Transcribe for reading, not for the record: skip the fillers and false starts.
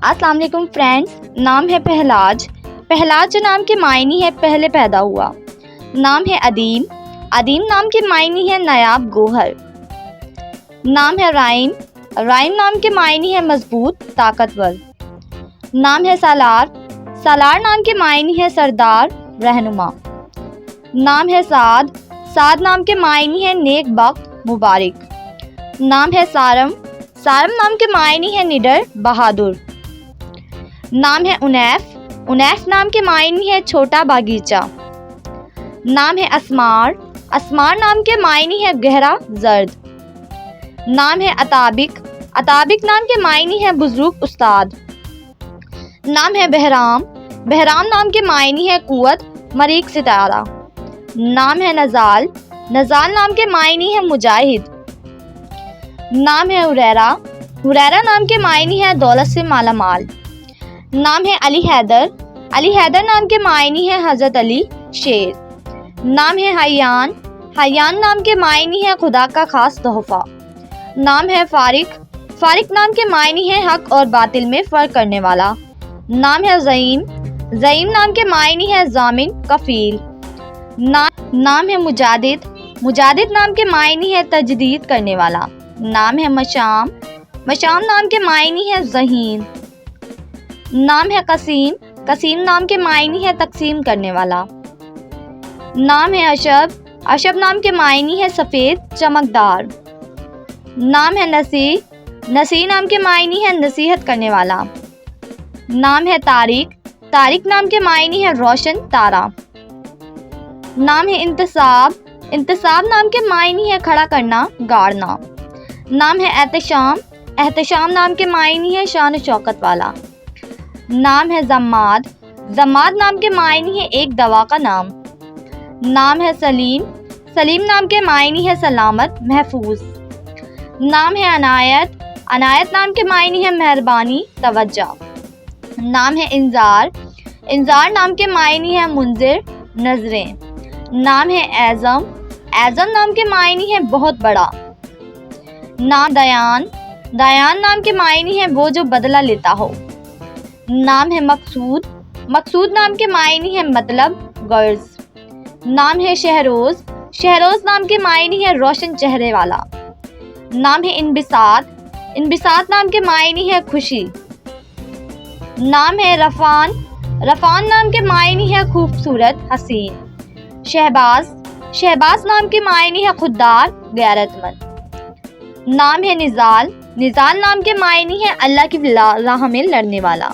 السلام علیکم فرینڈس. نام ہے پہلاج. پہلاج جو نام کے معنی ہے پہلے پیدا ہوا. نام ہے عدیم. عدیم نام کے معنی ہے نایاب گوہر. نام ہے رائم. رائم نام کے معنی ہے مضبوط طاقتور. نام ہے سالار. سالار نام کے معنی ہے سردار رہنما. نام ہے سعد. سعد نام کے معنی ہے نیک بخت مبارک. نام ہے سارم. سارم نام کے معنی ہے نڈر بہادر. نام ہے انیف. انیف نام کے معنی ہے چھوٹا باغیچہ. نام ہے اسمار. اسمار نام کے معنی ہے گہرا زرد. نام ہے اطابق. اطابق نام کے معنی ہے بزرگ استاد. نام ہے بہرام. بہرام نام کے معنی ہے قوت مریخ ستارہ. نام ہے نزال. نزال نام کے معنی ہے مجاہد. نام ہے ہریرا. ہریرا نام کے معنی ہے دولت سے مالا مال. نام ہے علی حیدر. علی حیدر نام کے معنی ہے حضرت علی شیر. نام ہے حیان. حیان نام کے معنی ہے خدا کا خاص تحفہ. نام ہے فارق. فارق نام کے معنی ہے حق اور باطل میں فرق کرنے والا. نام ہے زعیم. زعیم نام کے معنی ہے ضامن کفیل. نام ہے مجادد. مجادد نام کے معنی ہے تجدید کرنے والا. نام ہے مشام. مشام نام کے معنی ہے ذہین. نام ہے قسیم. قسیم نام کے معنی ہے تقسیم کرنے والا. نام ہے اشب. اشب نام کے معنی ہے سفید چمکدار. نام ہے نصیح. نصیح نام کے معنی ہے نصیحت کرنے والا. نام ہے طارق. طارق نام کے معنی ہے روشن تارا. نام ہے انتصاب. انتصاب نام کے معنی ہے کھڑا کرنا گاڑنا. نام ہے احتشام. احتشام نام کے معنی ہے شان و شوکت والا. نام ہے زماد. زماد نام کے معنی ہے ایک دوا کا نام. نام ہے سلیم. سلیم نام کے معنی ہے سلامت محفوظ. نام ہے عنایت. عنایت نام کے معنی ہے مہربانی توجہ. نام ہے انذار. انذار نام کے معنی ہے منذر نظریں. نام ہے اعظم. اعظم نام کے معنی ہے بہت بڑا. نام دیان. دیان نام کے معنی ہے وہ جو بدلہ لیتا ہو. نام ہے مقصود. مقصود نام کے معنی ہے مطلب غرض. نام ہے شہروز. شہروز نام کے معنی ہے روشن چہرے والا. نام ہے انبساط. انبساط نام کے معنی ہے خوشی. نام ہے رفان. رفان نام کے معنی ہے خوبصورت حسین. شہباز. شہباز نام کے معنی ہے خوددار غیرت مند. نام ہے نزال. نزال نام کے معنی ہے اللہ کی راہ میں لڑنے والا.